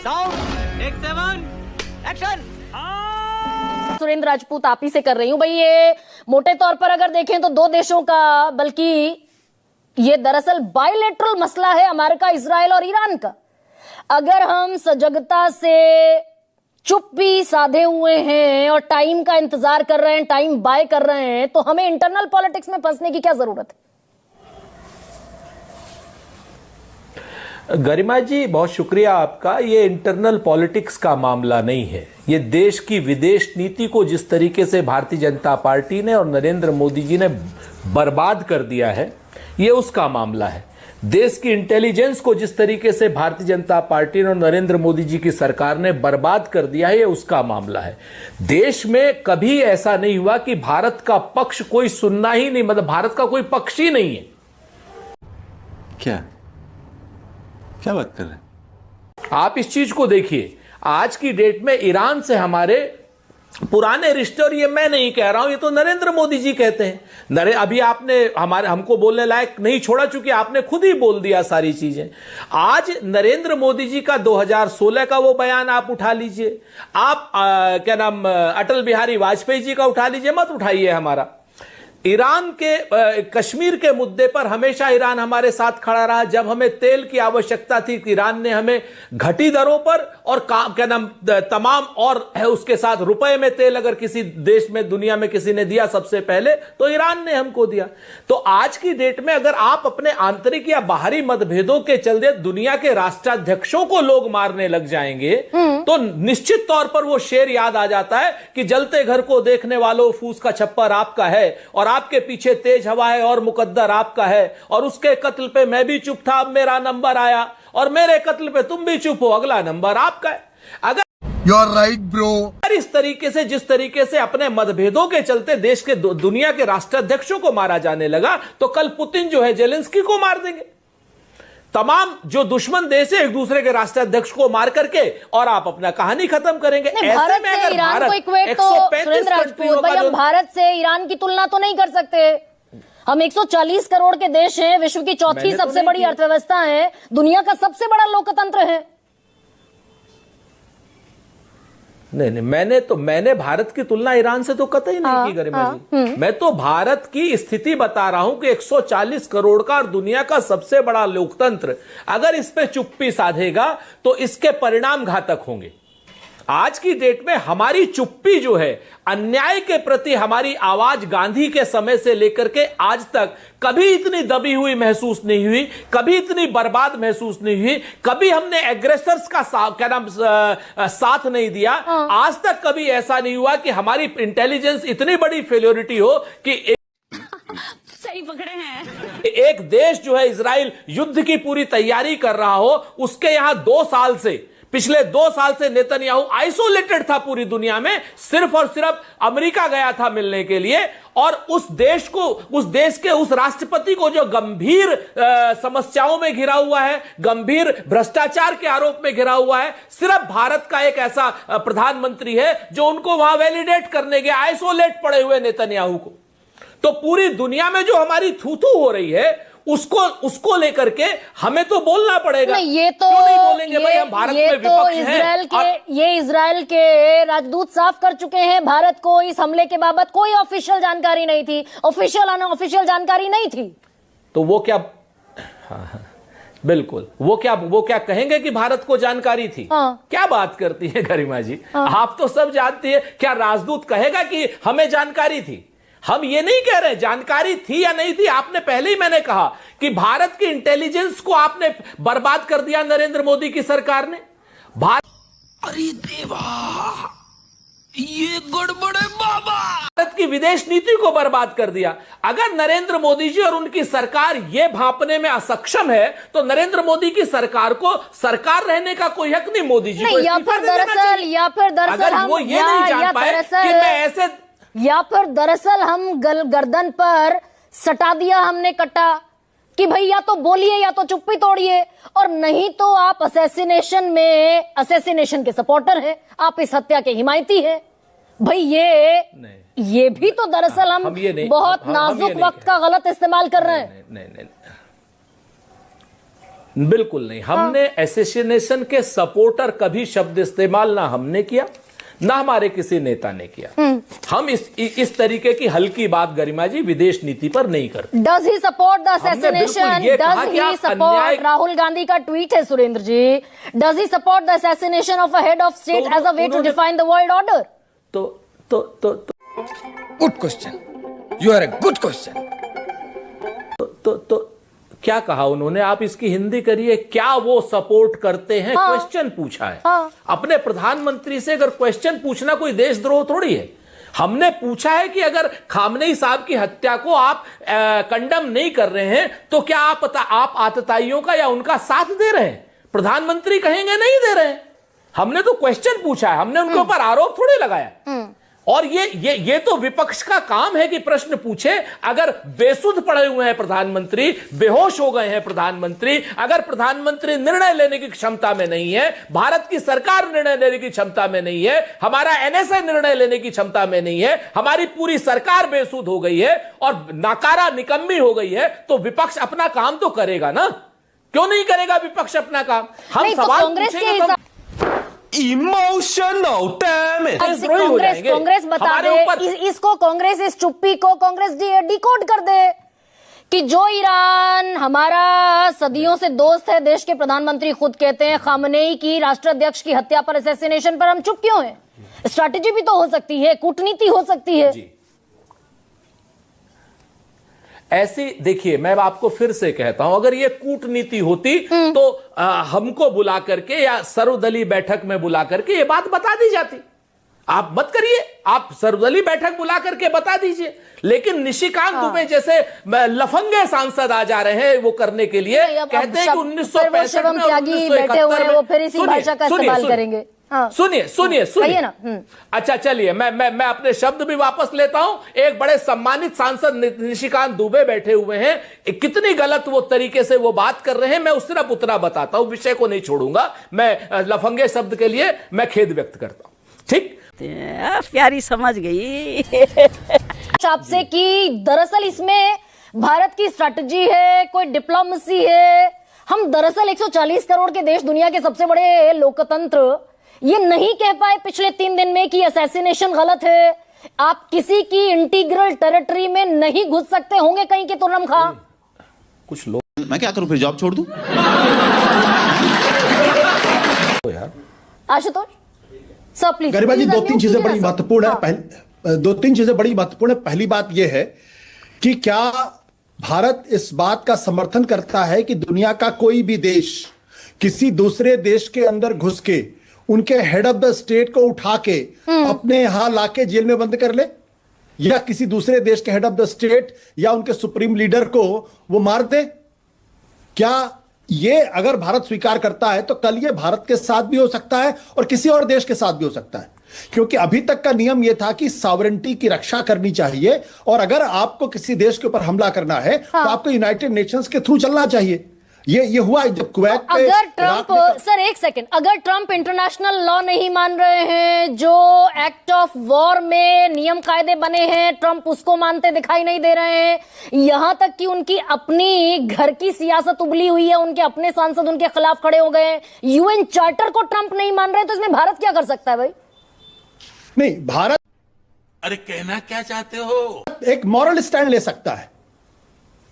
Sound take 7 action. Surendra Rajput आप ही से कर रही हूं भाई। ये मोटे तौर पर अगर देखें तो दो देशों का, बल्कि ये दरअसल बायलैटरल मसला है अमेरिका, इजराइल और ईरान का। अगर हम सजगता से चुप्पी साधे हुए हैं और टाइम का इंतजार कर रहे हैं, टाइम बाय कर रहे हैं, तो हमें इंटरनल पॉलिटिक्स में फंसने की क्या जरूरत है? गरिमा जी, बहुत शुक्रिया आपका। ये इंटरनल पॉलिटिक्स का मामला नहीं है। ये देश की विदेश नीति को जिस तरीके से भारतीय जनता पार्टी ने और नरेंद्र मोदी जी ने बर्बाद कर दिया है, ये उसका मामला है। देश की इंटेलिजेंस को जिस तरीके से भारतीय जनता पार्टी और नरेंद्र मोदी जी की सरकार ने बर्बाद कर दिया है, ये उसका मामला है। देश में कभी ऐसा नहीं हुआ कि भारत का पक्ष कोई सुनना ही नहीं, मतलब भारत का कोई पक्ष ही नहीं है। क्या बात कर रहे हैं आप? इस चीज को देखिए, आज की डेट में ईरान से हमारे पुराने रिश्ते, और ये मैं नहीं कह रहा हूं, ये तो नरेंद्र मोदी जी कहते हैं। अभी आपने हमको बोलने लायक नहीं छोड़ा, चूंकि आपने खुद ही बोल दिया सारी चीजें। आज नरेंद्र मोदी जी का 2016 का वो बयान आप उठा लीजिए, आप क्या नाम अटल बिहारी वाजपेयी जी का उठा लीजिए, मत उठाइए हमारा। ईरान के कश्मीर के मुद्दे पर हमेशा ईरान हमारे साथ खड़ा रहा। जब हमें तेल की आवश्यकता थी, ईरान ने हमें घटी दरों पर और क्या नाम तमाम, और है उसके साथ रुपए में तेल अगर किसी देश में दुनिया में किसी ने दिया सबसे पहले, तो ईरान ने हमको दिया। तो आज की डेट में अगर आप अपने आंतरिक या बाहरी मतभेदों के चलते दुनिया के राष्ट्राध्यक्षों को लोग मारने लग जाएंगे, तो निश्चित तौर पर वो शेर याद आ जाता है कि जलते घर को देखने वालों, फूस का छप्पर आपका है और आपके पीछे तेज हवा है और मुकद्दर आपका है, और उसके कत्ल पे मैं भी चुप था, अब मेरा नंबर आया, और मेरे कत्ल पे तुम भी चुप हो, अगला नंबर आपका है। अगर यू आर राइट ब्रो। इस तरीके से, जिस तरीके से अपने मतभेदों के चलते देश के दुनिया के राष्ट्राध्यक्षों को मारा जाने लगा, तो कल पुतिन जो है जेलेंस्की को मार देंगे। तमाम जो दुश्मन देश है एक दूसरे के राष्ट्राध्यक्ष को मार करके, और आप अपना कहानी खत्म करेंगे। भारत से ईरान को इक्वेट तो सुरेंद्र राजपूत भाई, हम भारत से ईरान की तुलना तो नहीं कर सकते। हम 140 करोड़ के देश हैं, विश्व की चौथी सबसे बड़ी अर्थव्यवस्था है, दुनिया का सबसे बड़ा लोकतंत्र है। नहीं, मैंने भारत की तुलना ईरान से तो कतई नहीं की गरिमा जी। मैं तो भारत की स्थिति बता रहा हूं कि 140 करोड़ का और दुनिया का सबसे बड़ा लोकतंत्र अगर इस पे चुप्पी साधेगा तो इसके परिणाम घातक होंगे। आज की डेट में हमारी चुप्पी जो है, अन्याय के प्रति हमारी आवाज गांधी के समय से लेकर के आज तक कभी इतनी दबी हुई महसूस नहीं हुई, कभी इतनी बर्बाद महसूस नहीं हुई, कभी हमने एग्रेसर्स का साथ नहीं दिया। आज तक कभी ऐसा नहीं हुआ कि हमारी इंटेलिजेंस इतनी बड़ी फेल्योरिटी हो कि सही पकड़े हैं। एक देश जो है इजराइल युद्ध की पूरी तैयारी कर रहा हो, उसके यहां पिछले 2 साल से नेतन्याहू आइसोलेटेड था पूरी दुनिया में, सिर्फ और सिर्फ अमेरिका गया था मिलने के लिए, और उस देश के उस राष्ट्रपति को जो गंभीर समस्याओं में घिरा हुआ है, गंभीर भ्रष्टाचार के आरोप में घिरा हुआ है, सिर्फ भारत का एक ऐसा प्रधानमंत्री है जो उनको वहां वैलिडेट करने गया, आइसोलेट पड़े हुए नेतन्याहू को। तो पूरी दुनिया में जो हमारी थू-थू हो रही है, उसको लेकर के हमें तो बोलना पड़ेगा। नहीं, ये तो क्यों नहीं बोलेंगे भाई, हम भारत में विपक्ष हैं। ये इजराइल के राजदूत साफ कर चुके हैं, भारत को इस हमले के बाबत कोई ऑफिशियल जानकारी नहीं थी, ऑफिशियल जानकारी नहीं थी। तो वो क्या, बिल्कुल, वो क्या कहेंगे कि भारत को जानकारी थी? क्या बात करती है गरिमा जी, आप तो सब जानती है। क्या राजदूत कहेगा कि हमें जानकारी थी? हम ये नहीं कह रहे जानकारी थी या नहीं थी। आपने पहले ही मैंने कहा कि भारत की इंटेलिजेंस को आपने बर्बाद कर दिया नरेंद्र मोदी की सरकार ने। अरे देवा, ये गड़बड़ है बाबा। भारत की विदेश नीति को बर्बाद कर दिया। अगर नरेंद्र मोदी जी और उनकी सरकार ये भांपने में असक्षम है, तो नरेंद्र मोदी की सरकार को सरकार रहने का कोई हक नहीं। मोदी जी को या फिर दरअसल वो ये नहीं जान पाए कि मैं ऐसे, या फिर दरअसल हम गर्दन पर सटा दिया हमने कटा कि भाई या तो बोलिए या तो चुप्पी तोड़िए, और नहीं तो आप असेसिनेशन के सपोर्टर हैं, आप इस हत्या के हिमायती हैं। भाई ये भी तो दरअसल हम बहुत नाजुक वक्त का गलत इस्तेमाल कर रहे हैं। नहीं, बिल्कुल नहीं। हमने असैसिनेशन के सपोर्टर कभी शब्द इस्तेमाल ना हमने किया, ना हमारे किसी नेता ने किया। हम इस तरीके की हल्की बात गरिमा जी विदेश नीति पर नहीं करते। Does he support the assassination? Does he support? Rahul Gandhi का ट्वीट है Surendra ji, does he support the assassination of a head of state as a way to define the world order? तो good question, you are a good question. तो क्या कहा उन्होंने? आप इसकी हिंदी करिए। क्या वो सपोर्ट करते हैं? क्वेश्चन पूछा है। अपने प्रधानमंत्री से अगर क्वेश्चन पूछना कोई देशद्रोह थोड़ी है। हमने पूछा है कि अगर खामनेई साहब की हत्या को आप कंडम नहीं कर रहे हैं तो क्या आप आतताइयों का या उनका साथ दे रहे हैं? प्रधानमंत्री कहेंगे नहीं दे रहे हैं। हमने तो क्वेश्चन पूछा है, हमने उनके ऊपर आरोप थोड़ी लगाया। और ये तो विपक्ष का काम है कि प्रश्न पूछे। अगर बेसुध पड़े हुए हैं प्रधानमंत्री, बेहोश हो गए हैं प्रधानमंत्री, अगर प्रधानमंत्री निर्णय लेने की क्षमता में नहीं है, भारत की सरकार निर्णय लेने की क्षमता में नहीं है, हमारा एनएसए निर्णय लेने की क्षमता में नहीं है, हमारी पूरी सरकार बेसुध हो गई है और नाकारा निकम्मी हो गई है, तो विपक्ष अपना काम तो करेगा ना। क्यों नहीं करेगा विपक्ष अपना काम? हम सवाल पूछेंगे। Emotional damn it. कांग्रेस बता दे इसको, कांग्रेस इस चुप्पी को कांग्रेस डिकोड कर दे कि जो ईरान हमारा सदियों से दोस्त है, देश के प्रधानमंत्री खुद कहते हैं खामनेई की राष्ट्राध्यक्ष की हत्या पर, असैसिनेशन पर हम चुप क्यों हैं? स्ट्रैटेजी भी तो हो सकती है, कूटनीति हो सकती है। ऐसी देखिए, मैं आपको फिर से कहता हूं, अगर ये कूटनीति होती तो हमको बुला करके या सर्वदलीय बैठक में बुला करके ये बात बता दी जाती। आप मत करिए, आप सर्वदलीय बैठक बुला करके बता दीजिए। लेकिन निशिकांत दुबे जैसे लफंगे सांसद आ जा रहे हैं वो करने के लिए, कहते हैं कि 1965 में त्यागी बैठे हुए हैं, वो फिर इसी भाषा का इस्तेमाल करेंगे। सुनिए ना। अच्छा चलिए, मैं अपने शब्द भी वापस लेता हूं। एक बड़े सम्मानित सांसद निशिकांत दुबे बैठे हुए हैं, कितनी गलत वो तरीके से वो बात कर रहे हैं, मैं उस तरफ उतना बताता हूं, विषय को नहीं छोड़ूंगा। मैं लफंगे शब्द के लिए मैं खेद व्यक्त करता हूं। ठीक, प्यारी समझ गई आपसे कि दरअसल इसमें भारत की स्ट्रैटेजी है, कोई डिप्लोमेसी है। हम दरअसल 140 करोड़ के देश, दुनिया के सबसे बड़े लोकतंत्र, ये नहीं कह पाए पिछले 3 दिन में कि असैसिनेशन गलत है। आप किसी की इंटीग्रल टेरिटरी में नहीं घुस सकते, होंगे कहीं के तुर्रम खा। कुछ लोग, मैं क्या करूं फिर, जॉब छोड़ दूं? Ashutosh sir please. गरिमा जी, 2-3 चीजें बड़ी महत्वपूर्ण है। 2-3 चीजें बड़ी महत्वपूर्ण है। पहली बात यह है कि क्या भारत इस बात का समर्थन करता है कि दुनिया का कोई भी देश किसी दूसरे देश के अंदर घुस के उनके हेड ऑफ द स्टेट को उठा के अपने यहां लाके जेल में बंद कर ले, या किसी दूसरे देश के हेड ऑफ द स्टेट या उनके सुप्रीम लीडर को वो मार दे? क्या ये अगर भारत स्वीकार करता है तो कल ये भारत के साथ भी हो सकता है और किसी और देश के साथ भी हो सकता है, क्योंकि अभी तक का नियम यह था कि सॉवरेनिटी की रक्षा करनी चाहिए और अगर आपको किसी देश के ऊपर हमला करना है तो आपको यूनाइटेड नेशंस के थ्रू चलना चाहिए। ये हुआ जब कुवैत पे, अगर ट्रंप, सर एक सेकंड, अगर ट्रंप इंटरनेशनल लॉ नहीं मान रहे हैं, जो एक्ट ऑफ वॉर में नियम कायदे बने हैं, ट्रंप उसको मानते दिखाई नहीं दे रहे हैं, यहां तक कि उनकी अपनी घर की सियासत उबली हुई है, उनके अपने सांसद उनके खिलाफ खड़े हो गए, यूएन चार्टर को ट्रंप नहीं मान रहे, तो इसमें भारत क्या कर सकता है भाई? नहीं, भारत, अरे कहना क्या चाहते हो? एक मॉरल स्टैंड ले सकता है।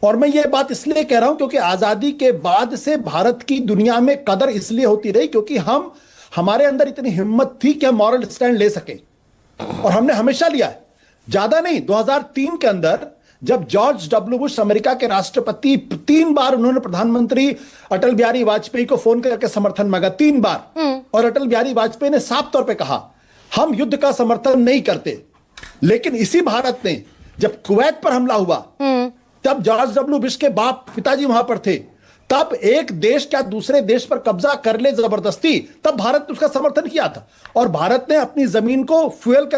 और मैं ये बात इसलिए कह रहा हूं क्योंकि आजादी के बाद से भारत की दुनिया में कदर इसलिए होती रही क्योंकि हमारे अंदर इतनी हिम्मत थी कि हम मॉरल स्टैंड ले सके, और हमने हमेशा लिया है। ज्यादा नहीं, 2003 के अंदर जब जॉर्ज डब्ल्यू बुश अमेरिका के राष्ट्रपति, 3 बार उन्होंने प्रधानमंत्री अटल बिहारी वाजपेयी को फोन करके समर्थन मांगा, 3 बार, और अटल बिहारी वाजपेयी ने साफ तौर पर कहा हम युद्ध का समर्थन नहीं करते। लेकिन इसी भारत ने जब कुवैत पर हमला हुआ, तब जॉर्ज डब्ल्यू बुश के बाप पिताजी वहां पर थे, तब एक देश क्या दूसरे देश पर कब्जा कर ले जबरदस्ती, तब भारत ने उसका समर्थन किया था और भारत ने अपनी जमीन को फ्यूल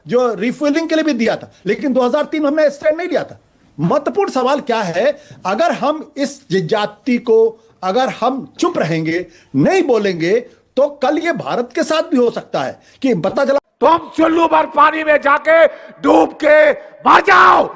जो रिफ्यूलिंग के लिए भी दिया था। लेकिन 2003 में हमने स्टैंड नहीं लिया था। महत्वपूर्ण सवाल क्या है, अगर हम इस जाति को, अगर हम चुप रहेंगे, नहीं बोलेंगे, तो कल ये भारत के साथ भी हो सकता है कि पता चला तुम चुल्लू भर पानी में जाके डूब के मर जाओ।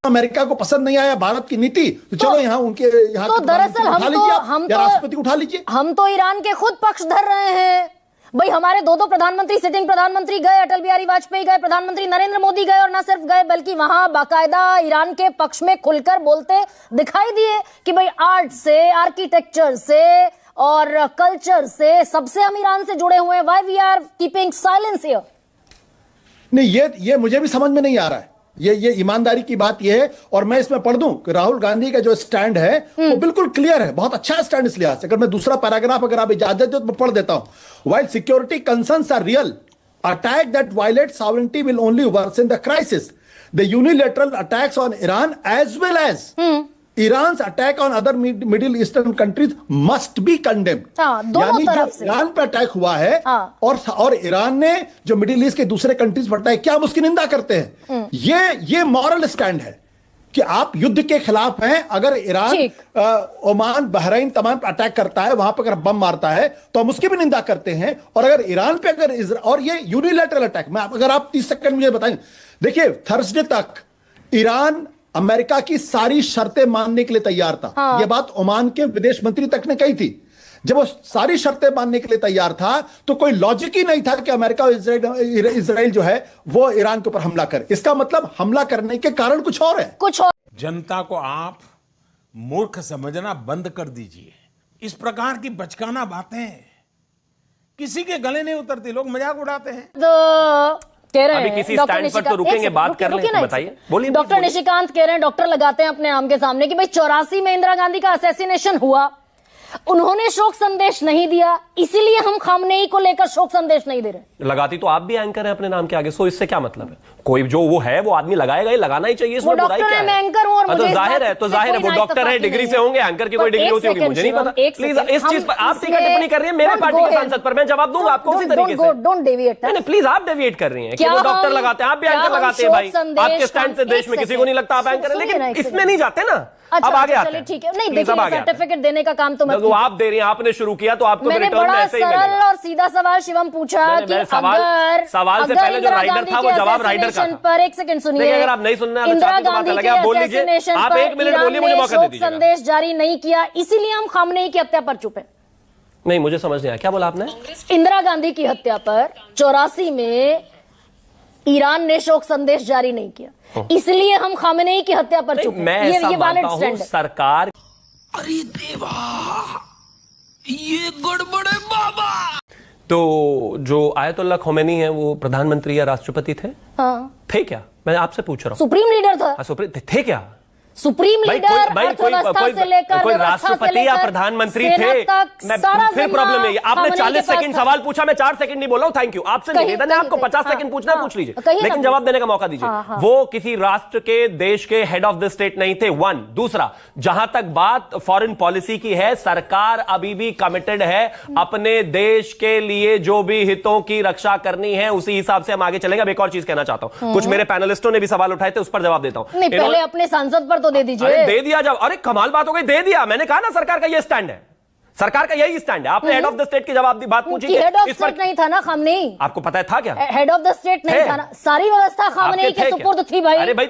अमेरिका को पसंद नहीं आया भारत की नीति, तो चलो यहाँ उनके यहाँ तो दरअसल राष्ट्रपति उठा लीजिए। हम तो ईरान के खुद पक्ष धर रहे हैं भाई। हमारे दो प्रधानमंत्री, सिटिंग प्रधानमंत्री गए, अटल बिहारी वाजपेयी गए, प्रधानमंत्री नरेंद्र मोदी गए, और ना सिर्फ गए बल्कि वहां बाकायदा ईरान के पक्ष में खुलकर बोलते दिखाई दिए कि भाई आर्ट से, आर्किटेक्चर से और कल्चर से, सबसे हम ईरान से जुड़े हुए हैं। Why we are keeping silence here? नहीं, ये मुझे भी समझ में नहीं आ रहा है। ये ईमानदारी की बात ये है, और मैं इसमें पढ़ दूं कि राहुल गांधी का जो स्टैंड है वो बिल्कुल क्लियर है, बहुत अच्छा स्टैंड इस लिहाज से। अगर मैं दूसरा पैराग्राफ अगर आप इजाजत दो तो मैं पढ़ देता हूं। While security concerns are real, attack that violate sovereignty will only worsen the crisis. The unilateral attacks on Iran as well as Iran's attack on other Middle Eastern countries must be condemned। दोनों तरफ से Iran पे attack हुआ है और Iran ने जो middle east के दूसरे कंट्रीज पर अटैक किया, हम उसकी निंदा करते हैं। ये मॉरल स्टैंड है कि आप युद्ध के खिलाफ हैं। अगर ईरान ओमान, बहरीन तमाम पर अटैक करता है, वहां पर अगर बम मारता है तो हम उसकी भी निंदा करते हैं। और अगर ईरान पे अगर और ये यूनिलैटरल अटैक, मैं अगर आप 30 सेकंड मुझे बताएं, देखिए थर्सडे तक ईरान अमेरिका की सारी शर्तें मानने के लिए तैयार था। यह बात ओमान के विदेश मंत्री तक ने कही थी। जब वो सारी शर्तें मानने के लिए तैयार था तो कोई लॉजिक ही नहीं था कि अमेरिका और इजराइल जो है वो ईरान के ऊपर हमला करे। इसका मतलब हमला करने के कारण कुछ और है, कुछ और। जनता को आप मूर्ख समझना बंद कर दीजिए। इस प्रकार की बचकाना बातें किसी के गले नहीं उतरती, लोग मजाक उड़ाते हैं। कह रहे अभी हैं किसी स्टैंड पर तो रुकेंगे, बात कर लें, बताइए, बोलिए। डॉक्टर निशिकांत कह रहे हैं, डॉक्टर लगाते हैं अपने नाम के सामने कि भाई 84 में इंदिरा गांधी का असैसिनेशन हुआ, उन्होंने शोक संदेश नहीं दिया, इसीलिए हम खामनेई को लेकर शोक संदेश नहीं दे रहे। लगाती तो आप भी एंकर हैं अपने नाम के आगे, सो इससे क्या मतलब है? कोई जो वो है वो आदमी लगाएगा ही, लगाना ही चाहिए, इसमें बुराई क्या है? मैं एंकर हूं और मुझे तो जाहिर है, वो डॉक्टर है, डिग्री से होंगे, एंकर की कोई डिग्री होती होगी, मुझे नहीं पता। प्लीज इस चीज पर आप टीका टिप्पणी कर रही है मेरे पार्टी के सांसद पर, मैं जवाब दूंगा आपको उसी तरीके से। Don't deviate. नहीं, प्लीज आप डेविएट कर रही हैं कि वो डॉक्टर लगाते हैं, आप भी एंकर लगाते हैं भाई। आपके स्टैंड से देश में किसी को नहीं लगता आप एंकर हैं, लेकिन इसमें नहीं जाते ना। अब आगे आते हैं, ठीक है। नहीं देखिए, सर्टिफिकेट देने का काम तो वो आप दे रही हैं, आपने शुरू किया तो आपको मैंने बड़ा सरल और सीधा सवाल शिवम पूछा कि अगर सवाल से पहले जो राइडर था वो जवाब राइडर का था। पर एक सेकंड सुनिए, अगर आप नहीं सुनना इंदिरा गांधी के असैसिनेशन आप 1 मिनट बोलिए, मुझे मौका दे दीजिए। संदेश जारी नहीं किया, इसीलिए हम खामनेई की हत्या पर चुप हैं। नहीं, मुझे समझ नहीं आया, क्या बोला आपने? इंदिरा गांधी की हत्या पर 84 में ईरान ने शोक संदेश जारी नहीं किया, इसलिए हम खामनेई की हत्या पर चुप हैं। मैं ऐसा मानता हूं सरकार। अरे देवा, ये गड़बड़ है बाबा। तो जो आयतुल्लाह खोमेनी है वो प्रधानमंत्री या राष्ट्रपति थे? थे क्या? मैं आपसे पूछ रहा हूं। सुप्रीम लीडर था। सुप्रीम थे क्या? सुप्रीम लीडर, अर्थव्यवस्था से लेकर कोई राष्ट्रपति या प्रधानमंत्री थे? फिर प्रॉब्लम है। आपने 40 सेकंड सवाल पूछा, मैं 4 सेकंड नहीं बोला हूं। Thank you. आपसे निवेदन है, आपको 50 सेकंड पूछना है, पूछ लीजिए, लेकिन जवाब देने का मौका दीजिए। वो किसी राष्ट्र के, देश के हेड ऑफ द स्टेट नहीं थे, 1। दूसरा, जहां तक बात फॉरेन पॉलिसी की है, सरकार अभी भी कमिटेड है अपने देश के लिए जो भी हितों की रक्षा करनी है, उसी हिसाब से हम आगे चलेंगे। अब एक और चीज कहना चाहता हूं, कुछ मेरे पैनलिस्टों ने भी सवाल उठाए थे, उस पर जवाब देता हूं। पहले अपने सांसद पर तो दे दीजिए। दे दिया जब, अरे कमाल बात हो गई, दे दिया। मैंने कहा ना सरकार का ये स्टैंड है, सरकार का यही स्टैंड है। आपने हेड ऑफ द स्टेट की जवाब दी, बात पूछी, हेड ऑफ स्टेट नहीं था ना खामनेई? आपको पता है था क्या? हेड ऑफ द स्टेट नहीं था ना, सारी व्यवस्था खामनेई के सुपुर्द थी भाई। अरे भाई,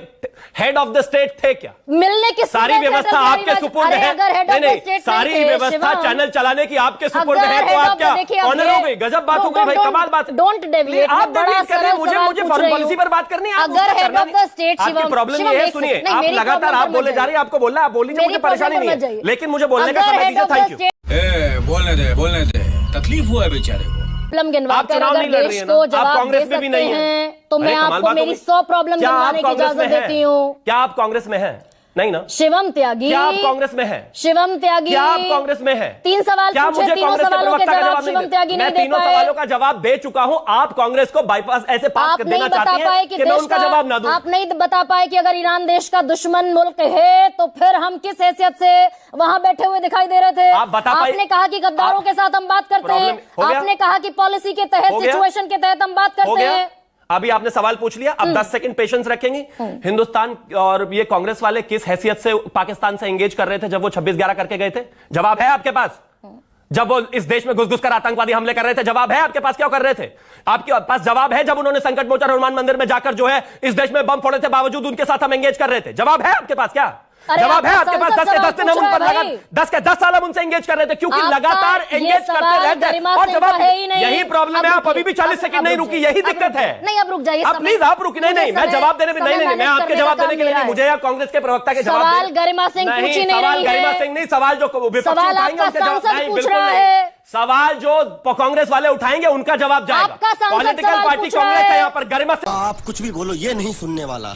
हेड ऑफ द स्टेट थे क्या? मिलने की सारी व्यवस्था आपके सुपुर्द है। नहीं, सारी व्यवस्था चैनल चलाने की आपके सुपुर्द है, तो आप क्या ऑनर हो गई? गजब बात हो गई भाई, कमाल बात। Don't deviate. आप डेविएट कर रहे हैं, मुझे फॉरेन पॉलिसी पर बात करनी है। अगर हेड ऑफ द स्टेट, आपकी प्रॉब्लम ये है, सुनिए, आप लगातार आप बोले जा रही है, आपको बोलना है, आप बोल लीजिए, मुझे परेशानी नहीं है, लेकिन मुझे बोलने का समय दीजिए। Thank you. बोलने दे, तकलीफ हुआ है बेचारे को। आप चुनाव नहीं लड़ रही है ना, आप कांग्रेस में भी नहीं है, तो मैं आपको मेरी 100 प्रॉब्लम गिनवाने की इजाजत देती हूँ। क्या आप कांग्रेस में हैं? नहीं ना? शिवम त्यागी, क्या आप कांग्रेस में हैं? शिवम त्यागी, क्या आप कांग्रेस में हैं? 3 सवाल पूछे, तीनों सवालों के जवाब शिवम त्यागी नहीं दे पाए। मैं 3 सवालों का जवाब दे चुका हूं। आप कांग्रेस को बाईपास ऐसे पास कर देना चाहती हैं कि मैं उनका जवाब ना दूं। आप नहीं बता पाए कि अगर ईरान देश का दुश्मन मुल्क है तो फिर हम किस हैसियत से वहां बैठे हुए दिखाई दे रहे थे? आप बता पाए? आपने कहा कि गद्दारों के साथ हम बात करते हैं, आपने कहा कि पॉलिसी के तहत, सिचुएशन के तहत हम बात करते हैं। अभी आपने सवाल पूछ लिया, अब 10 सेकंड पेशेंस रखेंगे। हिंदुस्तान और ये कांग्रेस वाले किस हैसियत से पाकिस्तान से एंगेज कर रहे थे जब वो 26/11 करके गए थे? जवाब है आपके पास? जब वो इस देश में घुस घुस कर आतंकवादी हमले कर रहे थे? जवाब है आपके पास? क्या कर रहे थे? आपके पास जवाब है? जब उन्होंने संकट मोचन हनुमान मंदिर में जाकर जो है इस देश में बम फोड़े थे, बावजूद उनके साथ हम एंगेज कर रहे थे? जवाब है आपके पास? क्या जवाब है आपके पास? 10 के 10 दिन हम उन पर लगा 10 के 10 साल हम उनसे एंगेज कर रहे थे, क्योंकि लगातार एंगेज करते रहते हैं। और जवाब यही प्रॉब्लम है, आप अभी भी 40 सेकंड नहीं रुकी, यही दिक्कत है। नहीं, अब रुक जाइए, आप प्लीज, आप रुकी। नहीं, मैं जवाब देने में नहीं, मैं आपके जवाब देने के लिए नहीं, मुझे या कांग्रेस के प्रवक्ता के जवाब सवाल गरिमा सिंह पूछ ही नहीं रही है। गरिमा सिंह नहीं, सवाल जो विपक्ष उठाएंगे उनके जवाब नहीं, बिल्कुल नहीं। सवाल जो कांग्रेस वाले उठाएंगे उनका जवाब जाएगा। पॉलिटिकल पार्टी कांग्रेस है यहाँ पर। गरिमा सिंह, आप कुछ भी बोलो, ये नहीं सुनने वाला।